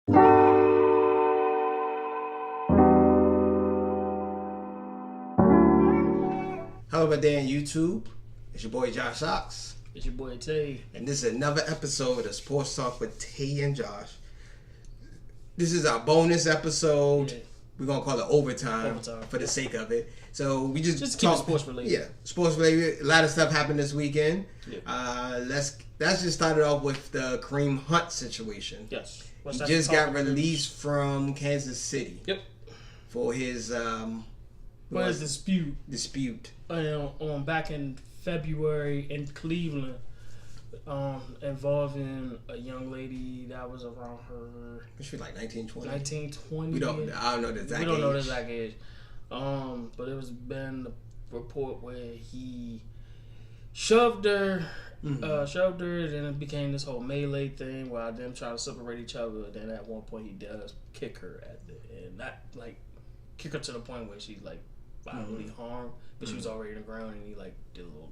Hello, my day on YouTube. It's your boy Josh Sox. It's your boy Tay. And this is another episode of Sports Talk with Tay and Josh. This is our bonus episode. Yeah. We're going to call it overtime for the sake of it. So we just keep it sports related. Yeah, sports related. A lot of stuff happened this weekend. Yeah. Let's just start it off with the Kareem Hunt situation. Yes. He just got released from Kansas City. Yep. For his dispute. On back in February in Cleveland, involving a young lady that was around her. She was like 1920. 1920. I don't know the exact age. We don't know the exact age. But it was been a report where he shoved her, and then it became this whole melee thing while them trying to separate each other. And then at one point he does kick her and not like kick her to the point where she's like violently harmed, but she was already in the ground, and he like did a little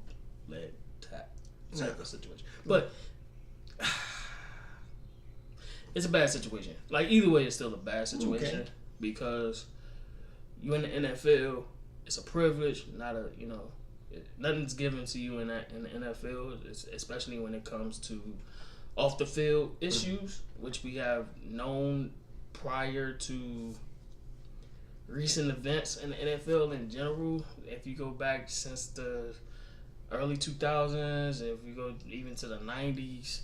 leg tap type of situation. But it's a bad situation. Like either way, it's still a bad situation because you in the NFL. It's a privilege, not a nothing's given to you in the NFL, especially when it comes to off the field issues, which we have known prior to recent events in the NFL in general. If you go back since the early 2000s, if you go even to the 90s,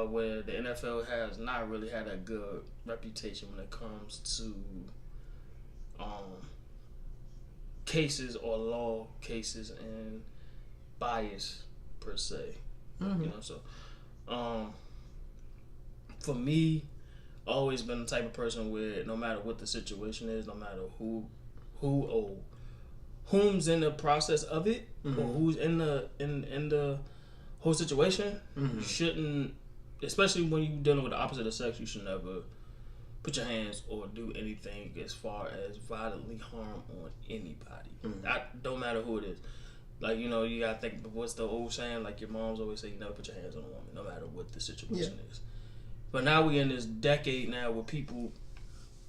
where the NFL has not really had a good reputation when it comes to cases or law cases and bias per se. So for me, always been the type of person where no matter what the situation is, no matter who or whom's in the process of it, or who's in the whole situation, you shouldn't, especially when you're dealing with the opposite of sex, you should never put your hands or do anything as far as violently harm on anybody. That don't matter who it is. Like, you gotta think, what's the old saying? Like your moms always say, you never put your hands on a woman, no matter what the situation is. But now we in this decade now where people,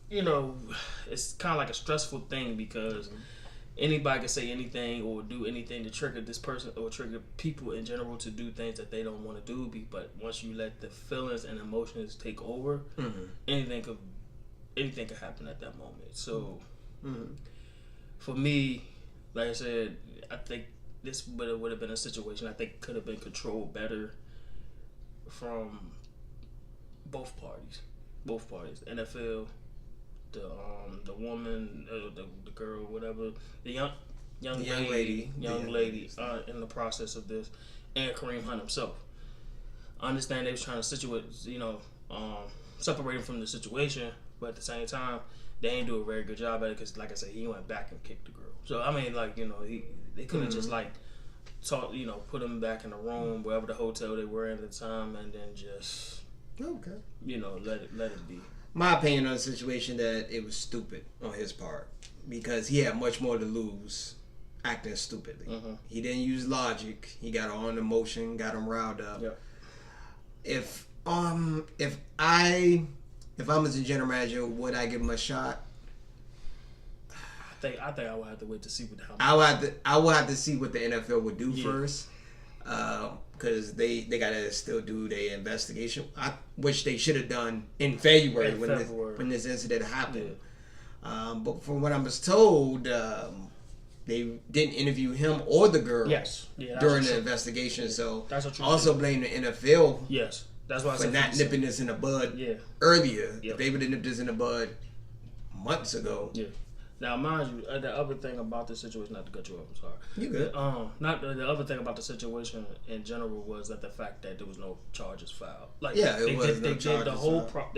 it's kind of like a stressful thing because anybody can say anything or do anything to trigger this person or trigger people in general to do things that they don't want to do. But once you let the feelings and emotions take over, anything could happen at that moment. So for me, like I said, I think this would have been a situation I think could have been controlled better from both parties. NFL, the woman, the girl, whatever, the young lady in the process of this, and Kareem Hunt himself. I understand they was trying to separate him from the situation, but at the same time, they ain't do a very good job at it because, like I said, he went back and kicked the girl. So I mean, they could have just put him back in the room, wherever the hotel they were in at the time, and then just let it be. My opinion on the situation that it was stupid on his part because he had much more to lose acting stupidly. He didn't use logic. He got on emotion, got him riled up. Yep. If I'm as a general manager, would I give him a shot? I think I would have to wait to see what happens. I would have to see what the NFL would do first. Because they gotta still do their investigation, which they should have done in February when this incident happened. Yeah. But from what I was told, they didn't interview him or the girl during the investigation. So that's also blame the NFL. Yes, that's why I said for not nipping this in the bud earlier. If they would have nipped this in the bud months ago. Yeah. Now, mind you, the other thing about this situation, not to cut you off, I'm sorry. You good. The other thing about the situation in general was that the fact that there was no charges filed. They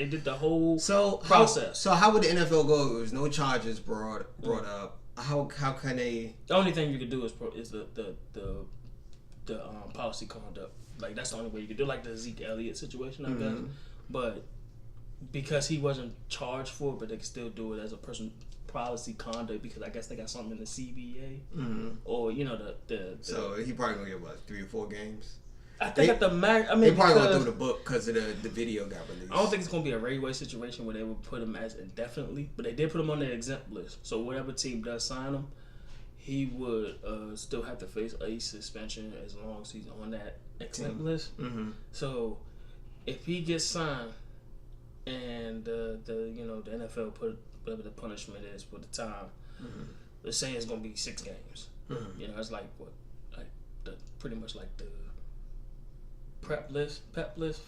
did the whole process. So how would the NFL go if there was no charges brought up? How can they? The only thing you could do is the policy conduct. Like that's the only way you could do, like the Zeke Elliott situation, I guess. But because he wasn't charged for it, but they could still do it as a person. Policy conduct because I guess they got something in the CBA or the so he probably gonna get 3 or 4 games. I think at the max, they probably gonna throw the book because of the video got released. I don't think it's gonna be a railway situation where they would put him as indefinitely, but they did put him on the exempt list. So whatever team does sign him, he would still have to face a suspension as long as he's on that exempt list. Mm-hmm. So if he gets signed and the NFL put whatever the punishment is for the time, let's say it's gonna be 6 games. Mm-hmm. It's like what, pretty much like the pep list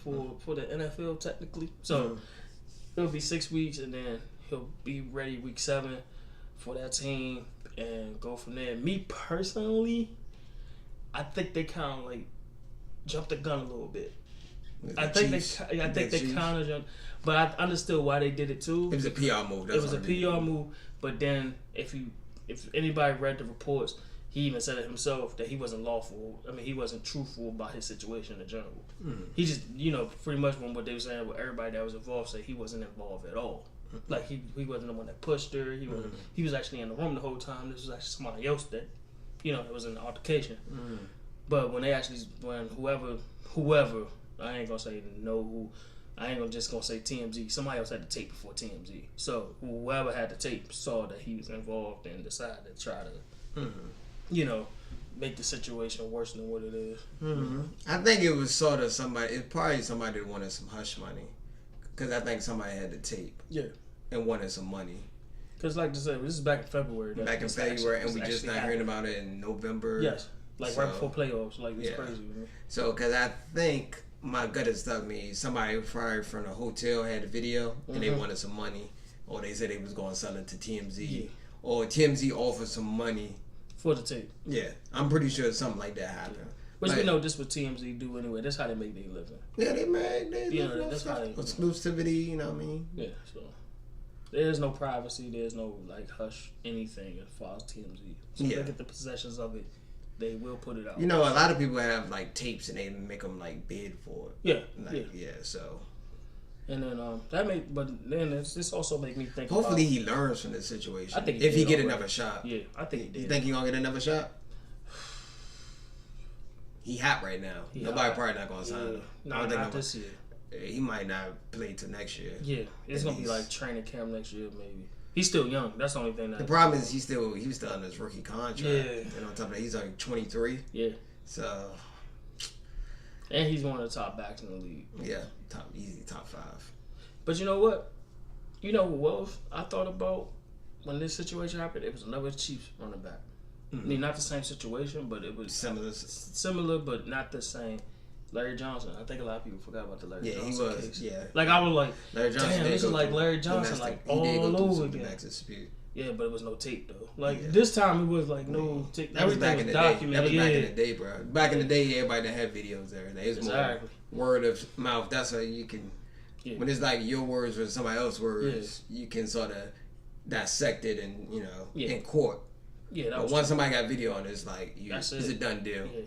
for the NFL technically. So it'll be 6 weeks, and then he'll be ready week 7 for that team and go from there. Me personally, I think they kind of like jumped the gun a little bit. I think they kind of jumped, but I understood why they did it too. It was a PR move. It was a PR move, but then if anybody read the reports, he even said it himself that he wasn't lawful. I mean, he wasn't truthful about his situation in general. Mm-hmm. He just, pretty much from what they were saying, with everybody that was involved said he wasn't involved at all. Mm-hmm. Like he wasn't the one that pushed her. He was actually in the room the whole time. This was actually somebody else that, it was an altercation. Mm-hmm. But when whoever, I ain't gonna say no who. I ain't just gonna say TMZ. Somebody else had the tape before TMZ. So whoever had the tape saw that he was involved and decided to try to, make the situation worse than what it is. Mm-hmm. I think it was sort of somebody. It's probably somebody that wanted some hush money, because I think somebody had the tape. Yeah. And wanted some money. Because, like I said, this is back in February. And we just not hearing about it in November. Yes. Like right before playoffs. Like, it's crazy. Man. So, because I think my gut has stuck me. Somebody probably from the hotel had a video and they wanted some money, or they said they was going to sell it to TMZ, or TMZ offered some money for the tape. Yeah, I'm pretty sure something like that happened. Which we know this what TMZ do anyway. That's how they make their living. Yeah, they make that's how they exclusivity. You know what I mean? Yeah. So there's no privacy. There's no hush anything as far as TMZ. So if they get the possessions of it, they will put it out. A lot of people have tapes and they make them bid for it. Yeah. So. And then this also make me think. Hopefully he learns from this situation. I think if he get another shot. Yeah, I think he did. You think he gonna get another shot? He hot right now. Nobody probably not gonna sign him. Not this year. He might not play till next year. Yeah, it's gonna be training camp next year maybe. He's still young. That's the only thing. The problem is he was still on his rookie contract. Yeah. And on top of that, he's 23. Yeah. So. And he's one of the top backs in the league. Yeah, easy top 5. But you know what? You know who else I thought about when this situation happened? It was another Chiefs running back. Mm-hmm. I mean, not the same situation, but it was similar, but not the same. Larry Johnson. I think a lot of people forgot about the Larry Johnson case. Yeah. I was like, Larry Johnson, damn, this is like Larry Johnson, all over again. Yeah, but it was no tape though. This time it was no tape. Everything was documented. That was back in the day, bro. Back in the day, everybody that had videos there. It was more word of mouth. That's how you can. Yeah. When it's your words or somebody else's words, you can sort of dissect it and in court. Yeah, but once somebody got video on it, it's it's a done deal. Yeah.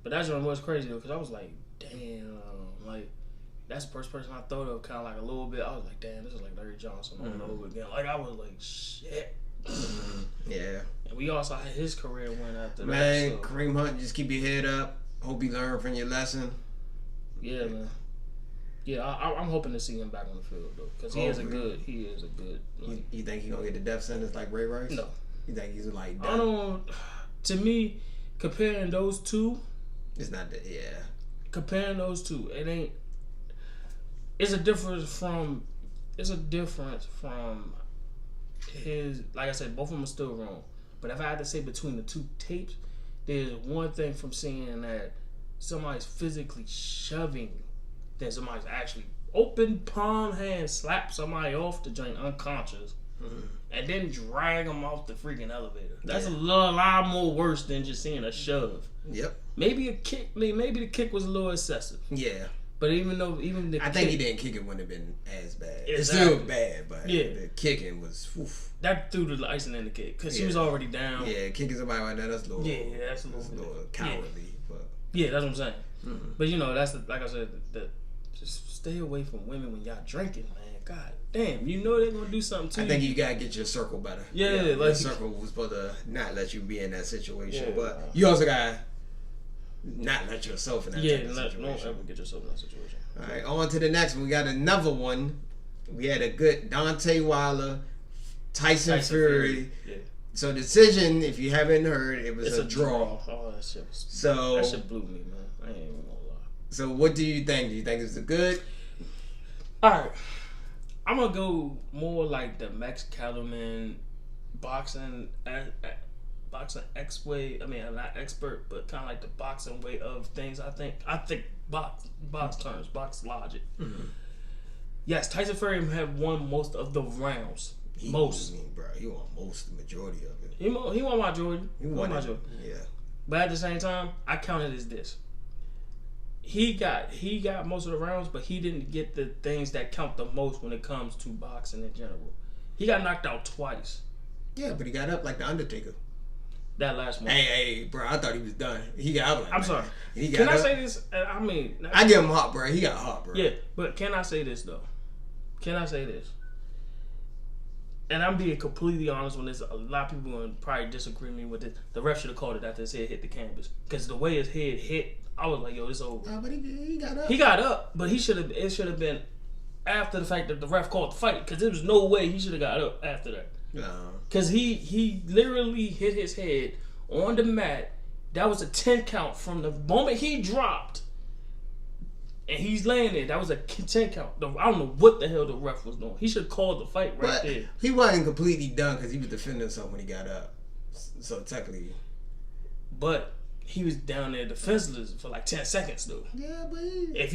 But that's what was crazy though, because I was like, damn, that's the first person I thought of, kind of a little bit. I was like, damn, this is like Larry Johnson all over again. I was like, shit. Yeah. And we also had his career went after that. Man, Kareem Hunt, just keep your head up. Hope you learn from your lesson. Yeah, man. Yeah, I'm hoping to see him back on the field though, because he is a good. You think he gonna get the death sentence like Ray Rice? No. You think he's done? I don't. To me, comparing those two, it's not that. Yeah. Comparing those two, it ain't. It's a difference from his. Like I said, both of them are still wrong. But if I had to say between the two tapes, there's one thing from seeing that somebody's physically shoving, then somebody's actually open palm hand slap somebody off the joint unconscious, and then drag them off the freaking elevator. That's a lot more worse than just seeing a shove. Yep. Maybe a kick. Maybe the kick was a little excessive. Yeah. But I think he didn't kick it wouldn't have been as bad. It's still bad, but the kicking was. Oof. That threw the icing in the cake because he was already down. Yeah, kicking somebody like that, that's a little. That's a little cowardly. Yeah. But that's what I'm saying. Mm-hmm. But that's like I said, just stay away from women when y'all drinking, man. God damn, they're gonna do something to you. I think you gotta get your circle better. Yeah, your circle was supposed to not let you be in that situation, but you also gotta not let yourself in that type of situation. Don't ever get yourself in that situation. All right, on to the next one. We got another one. We had a good Deontay Wilder, Tyson Fury. Yeah. So decision, if you haven't heard, it was a draw. Oh, that shit blew me, man. I ain't even gonna lie. So what do you think? Do you think it's a good? All right, I'm gonna go more like the Max Kellerman boxing way. I mean, I'm not expert, but kind of like the boxing way of things. I think box terms, box logic. Mm-hmm. Yes, Tyson Fury have won most of the rounds. He won most the majority of it. He won majority. He won majority. Yeah. But at the same time, I count it as this. He got most of the rounds, but he didn't get the things that count the most when it comes to boxing in general. He got knocked out twice. Yeah, but he got up like the Undertaker. That last one. Hey, bro, I thought he was done. He got up. I'm sorry. Can I say this? I mean, I give him hot, bro. He got hot, bro. Yeah, but can I say this though? Can I say this? And I'm being completely honest when there's a lot of people going to probably disagree with me with this. The ref should have called it after his head hit the canvas. Because the way his head hit, I was like, yo, it's over. But he got up. He got up, but it should have been after the fact that the ref called the fight. Because there was no way he should have got up after that. No. Because he literally hit his head on the mat. That was a 10 count from the moment he dropped. And he's laying there. That was a 10 count. I don't know what the hell the ref was doing. He should have called the fight there. He wasn't completely done because he was defending himself when he got up. So technically. But he was down there defenseless for like 10 seconds though. Yeah, but if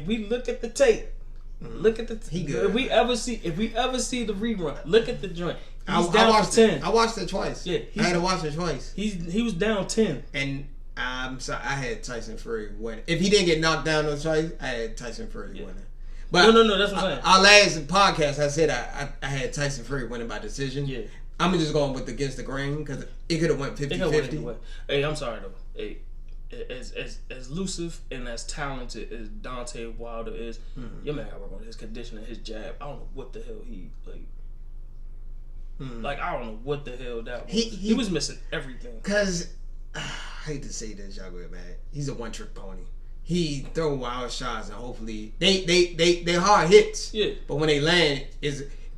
we look at the tape, look at the if we ever see the rerun, look at the joint. He's down for 10. I watched it twice. Yeah, I had to watch it twice. He was down 10. And I'm sorry, I had Tyson Fury winning. If he didn't get knocked down on twice, I had Tyson Fury winning. But no, that's what I'm saying. Our last podcast, I said I had Tyson Fury winning by decision. Yeah. I'm just going with against the grain because it could have went 50-50. Hey, I'm sorry though. Hey, as elusive and as talented as Deontay Wilder is, your man got to work on his conditioning, his jab. I don't know what the hell he like. Like I don't know what the hell that was. He was missing everything. Cause I hate to say this, y'all go mad. He's a one-trick pony. He throw wild shots and hopefully they hard hits. Yeah. But when they land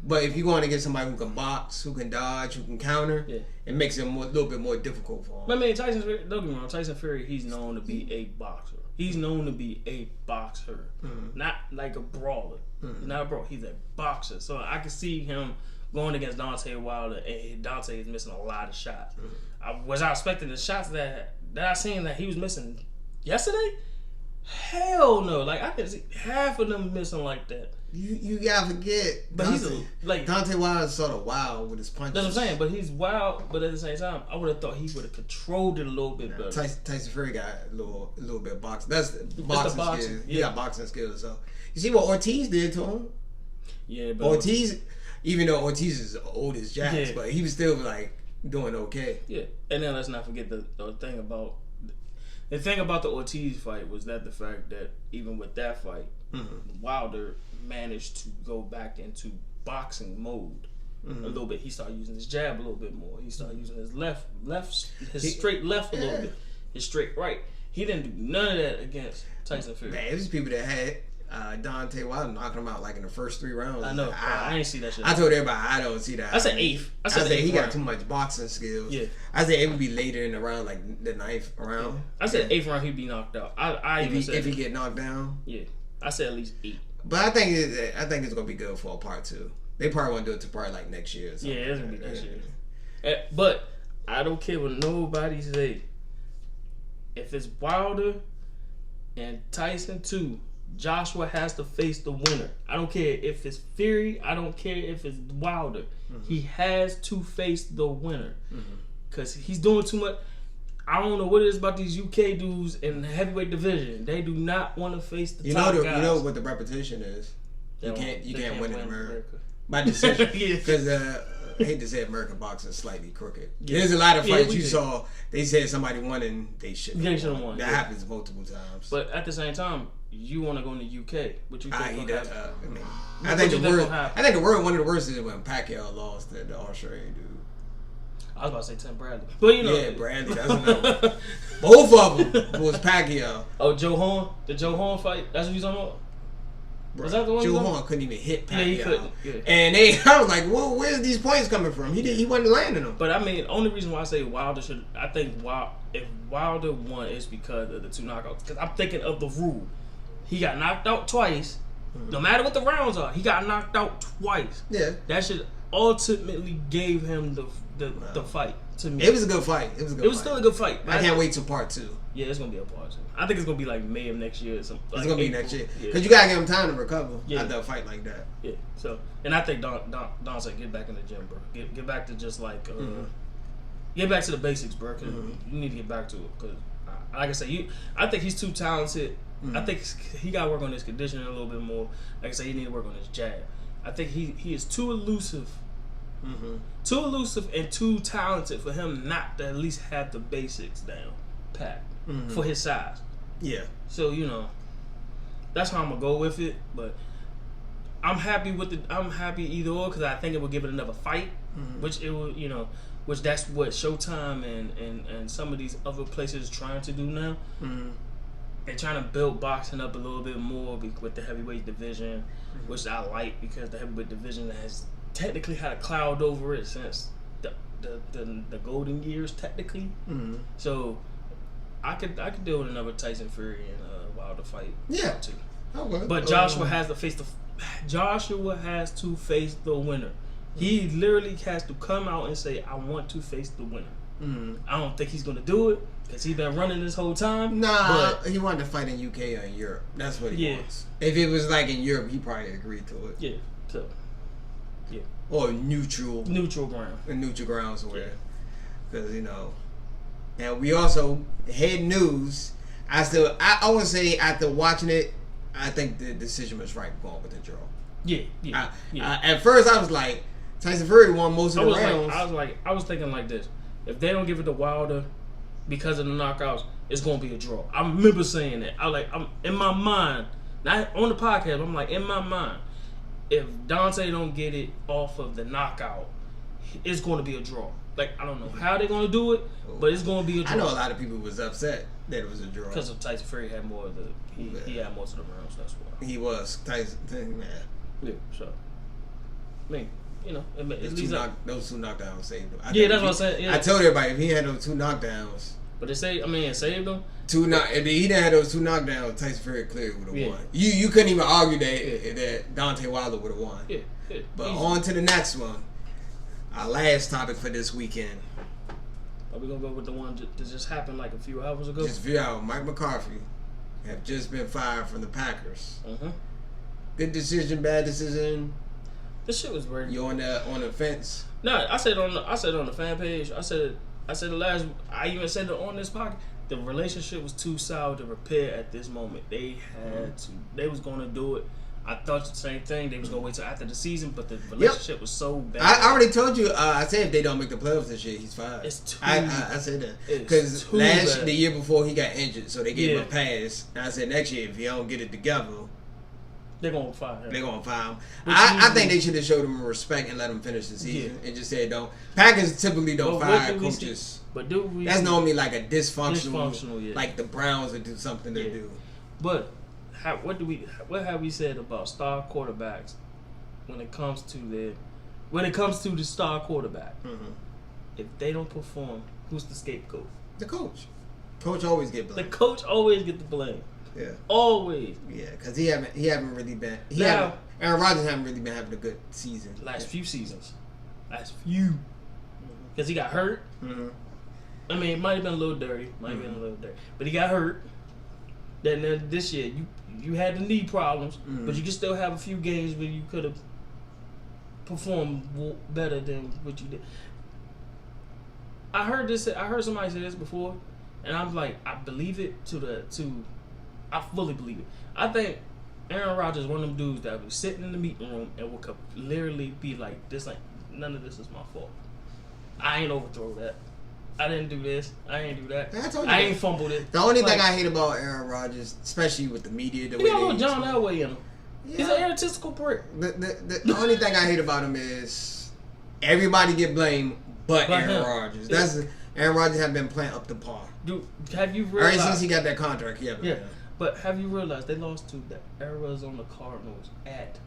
But if you're going to get somebody who can box, who can dodge, who can counter, it makes it a little bit more difficult for him. But I mean, don't get me wrong, Tyson Fury, he's known to be a boxer. He's known to be a boxer, not like a brawler. He's not a brawler. He's a boxer. So I can see him going against Deontay Wilder, and Deontay is missing a lot of shots. Was I expecting the shots that I seen that he was missing yesterday? Hell no! Like I could see half of them missing like that. You gotta forget, but Deontay Wilder is sort of wild with his punches. That's what I'm saying. But he's wild. But at the same time, I would have thought he would have controlled it a little bit better. Tyson Fury got a little bit of boxing. That's boxing skills. Yeah. He got boxing skills. So you see what Ortiz did to him. Yeah, but Ortiz, even though Ortiz is old as jacks, but he was still like doing okay. Yeah, and then let's not forget the thing about. The thing about the Ortiz fight was that the fact that even with that fight, Wilder managed to go back into boxing mode a little bit. He started using his jab a little bit more. He started using his straight left a little bit, his straight right. He didn't do none of that against Tyson Fury. Man, it was people that had Deontay Wilder knocking him out like in the first 3 rounds. I know. I ain't see that shit. I told everybody I don't see that. I said eighth. I said he got too much boxing skills. Yeah. I said it would be later in the round, like the 9th round. I said 8th round he'd be knocked out. If he get knocked down. Yeah. I said at least 8. But I think it's gonna be good for a part 2. They probably won't do it to probably like next year. Or something. Yeah, it's gonna be next year. But I don't care what nobody say. If it's Wilder and Tyson 2. Joshua has to face the winner. I don't care if it's Fury. I don't care if it's Wilder. He has to face the winner because he's doing too much. I don't know what it is about these UK dudes in the heavyweight division. They do not want to face the top guys. You know what the repetition is. You can't win in America by decision because I hate to say American boxing is slightly crooked. Yeah. There's a lot of fights you saw. They said somebody won and they shouldn't have won. That happens multiple times. But at the same time, you want to go in the UK, but you think I think the worst one of the worst is when Pacquiao lost to the Australian dude. I was about to say Tim Bradley, but yeah, Bradley. That's another one. Both of them was Pacquiao. Oh, Joe Horn, the Joe Horn fight. That's what you talking about. Was that the one? Joe Horn couldn't even hit Pacquiao. Yeah, he couldn't. Yeah. And I was like, well, where's these points coming from? He wasn't landing them. But I mean, only reason why I say Wilder should, I think if Wilder won, is because of the 2 knockouts. Because I'm thinking of the rule. He got knocked out twice. Mm-hmm. No matter what the rounds are, he got knocked out twice. Yeah. That should ultimately gave him the fight to me. It was a good fight. It was still a good fight. I can't wait till part 2. Yeah, it's gonna be a part 2. I think it's gonna be like May of next year. It's gonna be next year because you gotta give him time to recover after a fight like that. Yeah. So, and I think Don said, get back in the gym, bro. Get back to just like get back to the basics, bro. Cause you need to get back to it. Cause like I said, I think he's too talented. I think he got to work on his conditioning a little bit more. Like I said, he need to work on his jab. I think he is too elusive. Too elusive and too talented for him not to at least have the basics down pat for his size. Yeah. So that's how I'm gonna go with it. But I'm happy either or because I think it will give it another fight, which it will which that's what Showtime and some of these other places are trying to do now. They're trying to build boxing up a little bit more with the heavyweight division, which I like because the heavyweight division has technically had a cloud over it since the golden years, technically. So I could deal with another Tyson Fury and Wilder fight. Yeah. Too. Okay. But Joshua has to face the winner. He literally has to come out and say, "I want to face the winner." I don't think he's gonna do it because he's been running this whole time. Nah, but he wanted to fight in UK or in Europe. That's what he wants. If it was like in Europe, he probably agreed to it. Yeah. So. Yeah. Or neutral ground. Neutral ground somewhere. Because and we also had news. I would say after watching it, I think the decision was right going with the draw. Yeah. At first, I was like, Tyson Fury won most of the rounds. I was thinking like this: if they don't give it to Wilder because of the knockouts, it's gonna be a draw. I remember saying that. I'm in my mind, not on the podcast. I'm like in my mind, if Delante don't get it off of the knockout, it's gonna be a draw. Like I don't know how they're gonna do it, but it's gonna be a draw. I know a lot of people was upset that it was a draw because of Tyson Fury had more of he had most of the rounds. That's why he was Tyson. Man. Yeah. So I mean. Those 2 knockdowns saved him. That's what I said. Yeah. I told everybody if he had those 2 knockdowns, but it saved him. If he didn't have those 2 knockdowns, Tyson Fury clearly would have won. You couldn't even argue that Deontay Wilder would have won. Yeah. But on to the next one. Our last topic for this weekend. Are we gonna go with the one that just happened like a few hours ago? Just a few hours. Mike McCarthy have just been fired from the Packers. Good decision, bad decision. This shit was weird. You on the fence? No, I said on the fan page. I said I even said it on this podcast. The relationship was too sour to repair at this moment. They had to. They was going to do it. I thought the same thing. They was going to wait till after the season, but the relationship was so bad. I already told you. I said if they don't make the playoffs this year, he's fired. It's too. I said that because the year before he got injured, so they gave him a pass. And I said next year if he don't get it together, they're gonna fire him. They're gonna fire him. I think they should have showed him respect and let him finish the season and just said don't. Packers typically don't fire coaches. But that's normally like a dysfunctional like the Browns would do something to do. But what have we said about star quarterbacks when it comes to the star quarterback? If they don't perform, who's the scapegoat? The coach. Coach always get blamed. The coach always get the blame. Yeah. Always. Yeah, because he haven't really been. Aaron Rodgers haven't really been having a good season. Last few seasons. Because he got hurt. I mean, it might have been a little dirty. But he got hurt. Then this year, you had the knee problems, but you can still have a few games where you could have performed better than what you did. I heard somebody say this before, and I'm like, I believe it I fully believe it. I think Aaron Rodgers is one of them dudes that will be sitting in the meeting room and will literally be like, "This ain't none of this is my fault. I ain't overthrow that. I didn't do this. I ain't do that. I ain't fumbled it." The only thing I hate about Aaron Rodgers, especially with the media, the way got a little John Elway in him. Yeah. He's an egotistical prick. The only thing I hate about him is everybody get blamed but Aaron Rodgers. Yeah. Aaron Rodgers have been playing up to par. Dude, have you realized? Ever since he got that contract, yeah. But have you realized they lost to the Arizona Cardinals at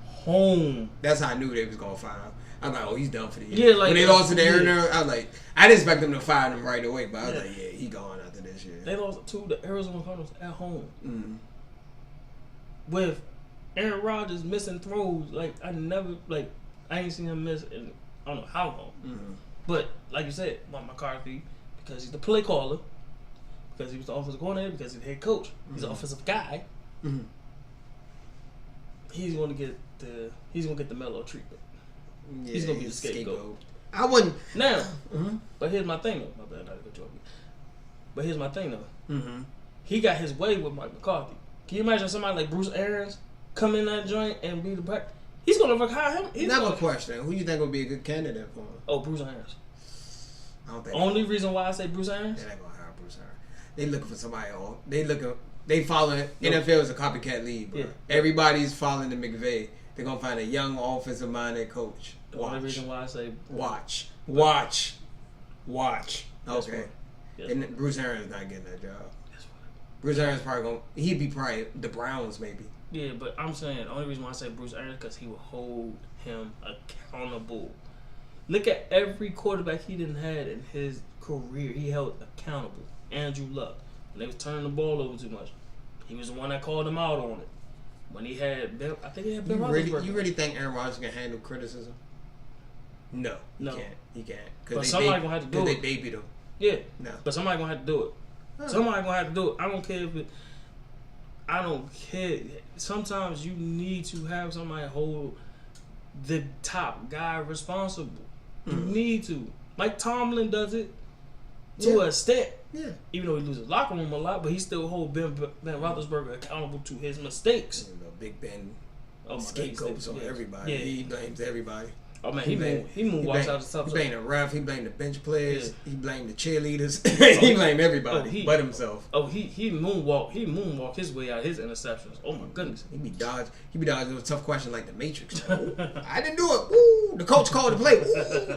home? That's how I knew they was gonna fire him. I'm like, oh, he's done for the year. Yeah, like when they lost to the Arizona, I was like, I didn't expect them to fire him right away, but I was like, yeah, he gone after this year. They lost to the Arizona Cardinals at home. Mm-hmm. With Aaron Rodgers missing throws, I ain't seen him miss in I don't know how long. Mm-hmm. But like you said, McCarthy, because he's the play caller, because he was the offensive coordinator, because he's the head coach, he's the offensive guy. Mm-hmm. He's gonna get the mellow treatment. Yeah, he's gonna be the scapegoat. I wouldn't now. Mm-hmm. But here's my thing though. My bad, not a good joke. But here's my thing though. Mm-hmm. He got his way with Mike McCarthy. Can you imagine somebody like Bruce Arians come in that joint and be the back? He's gonna hire him. Never question. Who you think would be a good candidate for him? Oh, Bruce Arians. I don't think. Only reason why I say Bruce Arians. They're not gonna hire Bruce Arians. They looking for somebody else. They following NFL is a copycat league, bro. Yeah. Everybody's following the McVay. They're gonna find a young offensive minded coach. The only reason why I say watch. Okay. Yes. And Bruce Arians not getting that job. Bruce Arians he'd be probably the Browns maybe. Yeah, but I'm saying the only reason why I say Bruce Arians because he will hold him accountable. Look at every quarterback he didn't had in his career. He held accountable. Andrew Luck. When they was turning the ball over too much, he was the one that called him out on it. When he had Ben, I think he had Ben Roethlisberger. You really think Aaron Rodgers can handle criticism? No. He can't. But somebody gonna have to do it. They debuted him. Yeah. No. But somebody gonna have to do it. Somebody gonna have to do it. I don't care if it. I don't care. Sometimes you need to have somebody hold the top guy responsible. You need to. Mike Tomlin does it to a extent. Yeah. Even though he loses locker room a lot, but he still holds Ben Roethlisberger accountable to his mistakes. Big Ben scapegoats on everybody. Yeah. He blames everybody. Oh man, he moonwalks out of the top. He blamed the ref. He blamed the bench players. Yeah. He blamed the cheerleaders. He blamed everybody, but himself. Oh, he moonwalk his way out of his interceptions. Oh my goodness. He be dodging those tough questions like the Matrix. I didn't do it. Ooh, the coach called the play.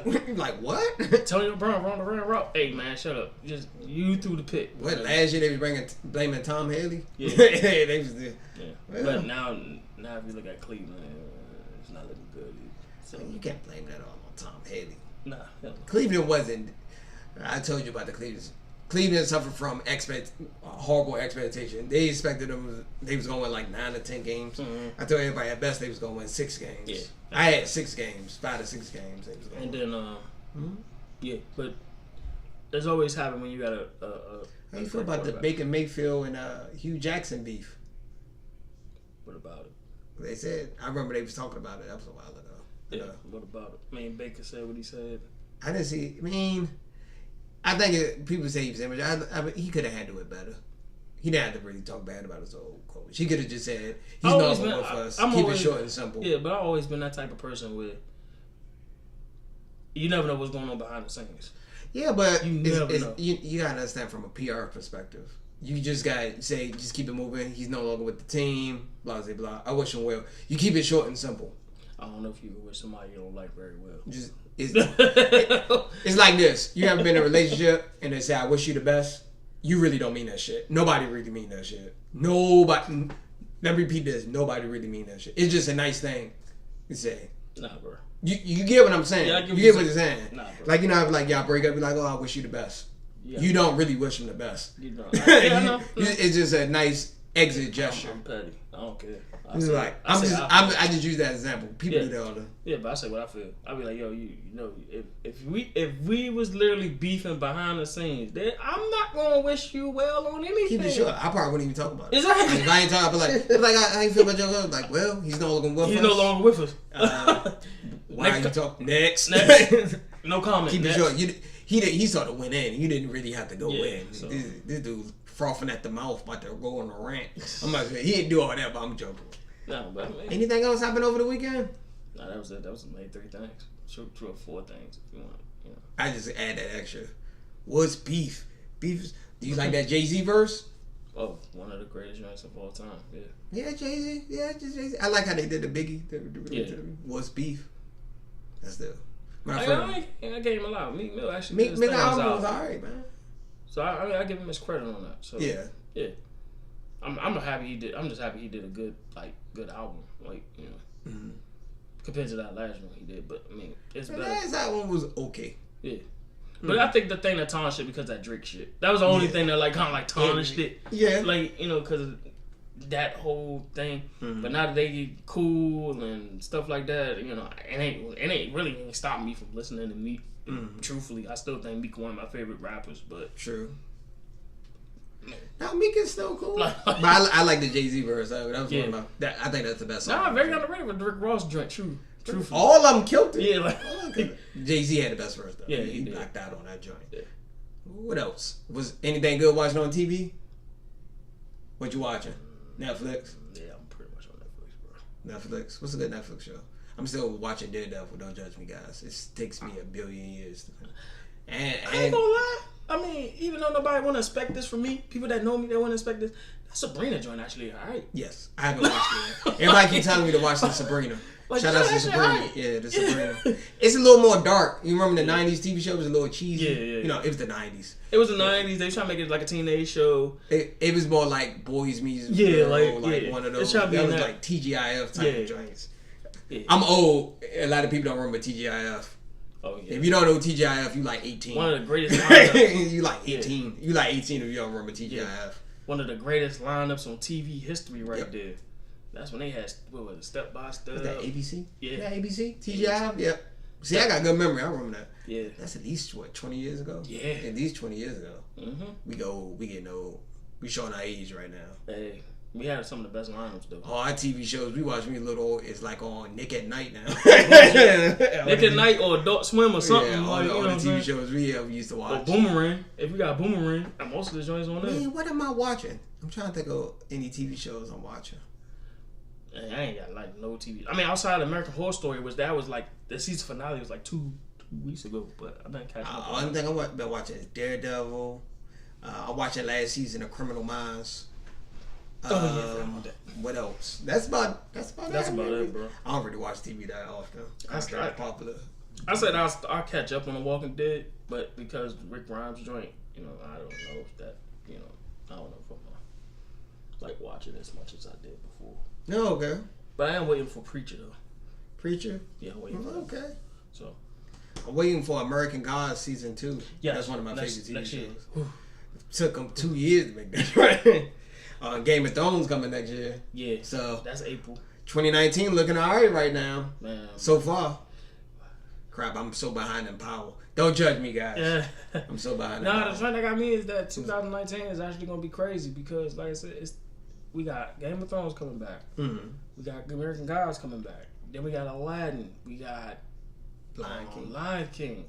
Ooh. Like what? Tony Brown run the route. Hey man, shut up. Just you through the pit. What last year they was blaming Tom Haley? Yeah. They was there. Yeah. Well, but now if you look at Cleveland, it's not looking good. So you can't blame that all on Tom Haley. Nah. Cleveland wasn't. I told you about the Cleveland. Cleveland suffered from horrible expectation. They expected them. They was going to win like 9 or 10 games. Mm-hmm. I told everybody at best they was going to win 6 games. Yeah. I had 6 games, 5 or 6 games. They was going and then, yeah, but there's always happened when you got a how you feel about the Baker Mayfield and Hugh Jackson beef? What about it? They said, I remember they was talking about it. That was a while ago. Yeah, what about it? I mean, Baker said what he said. I didn't see. I mean, I think people say he was image. I mean, he could have handled it better. He didn't have to really talk bad about his old coach. He could have just said, he's not going with us. Keep it short and simple. Yeah, but I've always been that type of person where you never know what's going on behind the scenes. Yeah, but you never know. You got to understand from a PR perspective. You just got to say, just keep it moving. He's no longer with the team. Blah, blah, blah. I wish him well. You keep it short and simple. I don't know if you wish somebody you don't like very well. It's like this. You haven't been in a relationship and they say, I wish you the best. You really don't mean that shit. Nobody really mean that shit. Nobody. Let me repeat this. Nobody really mean that shit. It's just a nice thing to say. Nah, bro. You get what I'm saying. Yeah, you get what I'm saying. Nah, bro. Like, you know, like y'all break up, be like, oh, I wish you the best. Yeah. You don't really wish him the best. You don't. I know. It's just a nice exit gesture. I'm petty. I don't care. I just use that example. People do that all the. Yeah, but I say what I feel. I be like, yo, you know, if we was literally beefing behind the scenes, then I'm not gonna wish you well on anything. Keep it short. I probably wouldn't even talk about it. Exactly. If I ain't talking, I'd be like, how you feel about your husband? Like, well, he's no longer with us. He's no longer with us. Why you talk next? No comment. Keep it short. He sort of went in. You didn't really have to go in. So. This dude frothing at the mouth, about to go on a rant. I'm not saying he didn't do all that, but I'm joking. No, but anything else happened over the weekend? No, that was it. That was the main 3 things. 2 or 4 things, if you want. You know. I just add that extra. What's beef? Beef. Do you like that Jay-Z verse? Oh, one of the greatest joints of all time. Yeah. Yeah, Jay-Z. Yeah, just Jay-Z. I like how they did the Biggie. Yeah. What's beef? That's the. I gave him a lot. Meek Mill actually. Meek Mill album was alright, man. So I give him his credit on that. So yeah. I'm happy he did. I'm just happy he did a good album, like compared to that last one he did. But I mean, it's better. Last album was okay. Yeah. But I think the thing that tarnished it because that Drake shit. That was the only thing that like kind of like tarnished it. Yeah. Like because that whole thing. Mm-hmm. But now that they get cool and stuff like that, it ain't really stopped me from listening to Meek. Mm-hmm. Truthfully, I still think Meek one of my favorite rappers. But true. Now Meek is still cool. But I like the Jay-Z verse. That was one of my. I think that's the best song. Nah, very underrated with Rick Ross joint. Truthfully. All of them killed it. Yeah, like Jay-Z had the best verse though. Yeah, he knocked out on that joint. Yeah. What else? Was anything good watching on TV? What you watching? Netflix? Yeah, I'm pretty much on Netflix, bro. Netflix? What's a good Netflix show? I'm still watching Daredevil. Don't judge me, guys. It takes me a billion years. And I ain't gonna lie. I mean, even though nobody want to expect this from me, people that know me, they want to expect this. That Sabrina joint actually alright. Yes, I haven't watched it. Everybody keep telling me to watch the Sabrina. Like, shout out to Sabrina. Yeah, the Sabrina. It's a little more dark. You remember the 90s TV show was a little cheesy? Yeah. It was the 90s. It was the 90s. They trying to make it like a teenage show. It was more like Boys Meets Girl. Yeah, one of those. That was like TGIF type of joints. Yeah. I'm old. A lot of people don't remember TGIF. Oh, yeah. If you don't know TGIF, you like 18. One of the greatest lineups. You like 18. You like 18 if you don't remember TGIF. Yeah. One of the greatest lineups on TV history there. That's when they had, what was it, Step by Step? Was that ABC? Yeah. ABC? TGIF? Yep. See, I got good memory. I remember that. Yeah. That's at least, 20 years ago? Yeah. At least 20 years ago. Mm-hmm. We get old. We showing our age right now. Hey. We had some of the best lineups though. All our TV shows we watch when we little is like on Nick at Night now. Nick at Night or Adult Swim or something. Yeah, all the TV shows we used to watch. Or Boomerang. If we got Boomerang, and most of the joints on there. Man, what am I watching? I'm trying to think of any TV shows I'm watching. I ain't got like no TV. I mean, outside of American Horror Story was like the season finale was like two weeks ago, but I didn't catch up. Only thing I've been watching is Daredevil. I watched the last season of Criminal Minds. What else? That's about it, bro. I don't really watch TV that often. That's popular. I said I'll catch up on The Walking Dead, but because Rick Grimes joint, I don't know if that, I don't know if I'm like watching as much as I did before. No, okay. But I am waiting for Preacher though. Preacher? Yeah, I'm waiting for that. Okay. So I'm waiting for American Gods season 2. Yeah, that's one of my favorite TV shows. It took them 2 years to make that right. Game of Thrones coming next year. Yeah. So that's April. 2019 looking alright right now. Man. So far. Crap, I'm so behind in Power. Don't judge me, guys. Yeah. I'm so behind in Power. The thing that got me is that 2019 is actually going to be crazy because, like I said, we got Game of Thrones coming back. Mm-hmm. We got American Gods coming back. Then we got Aladdin. We got Lion King.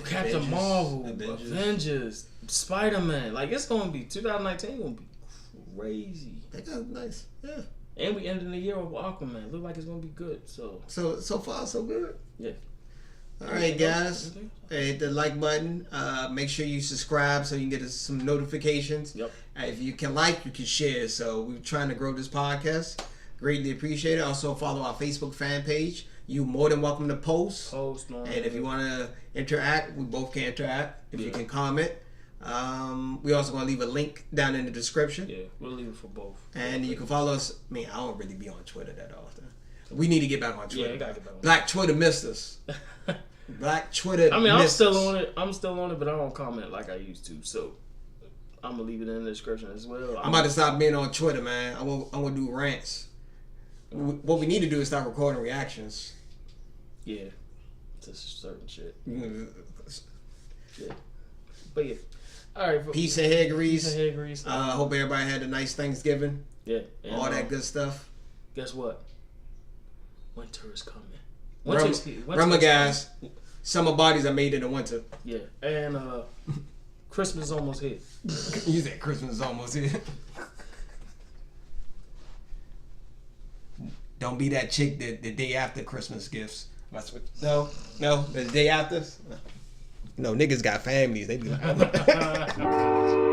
Captain Marvel, Avengers, Spider-Man. Like, it's going to be 2019 going to be crazy. That's nice. Yeah. And we ending the year with Aquaman. Look like it's going to be good. So far, so good. Yeah. All right, guys. Hit the like button. Make sure you subscribe so you can get some notifications. Yep. If you can like, you can share. So we're trying to grow this podcast. Greatly appreciate it. Also follow our Facebook fan page. You more than welcome to post. And if you want to interact, we both can interact. If you can comment. We also going to leave a link down in the description. Yeah, we'll leave it for both. And you can follow us. I mean, I don't really be on Twitter that often. We need to get back on Twitter. Yeah, you gotta get back on Black Twitter missed us. Black Twitter. I mean, I'm still on it. But I don't comment like I used to. So I'm gonna leave it in the description as well. I'm about to stop being on Twitter, man. I'm gonna do rants. What we need to do is start recording reactions. Yeah, to certain shit. Yeah. But yeah. All right. Peace and hair grease. Peace and hair grease. Hope everybody had a nice Thanksgiving. Yeah. And all that good stuff. Guess what? Winter is coming. Remember, guys, summer bodies are made in the winter. Yeah. And Christmas is almost here. You said Christmas is almost here. Don't be that chick the day after Christmas gifts. No, the day after. No, niggas got families. They be like.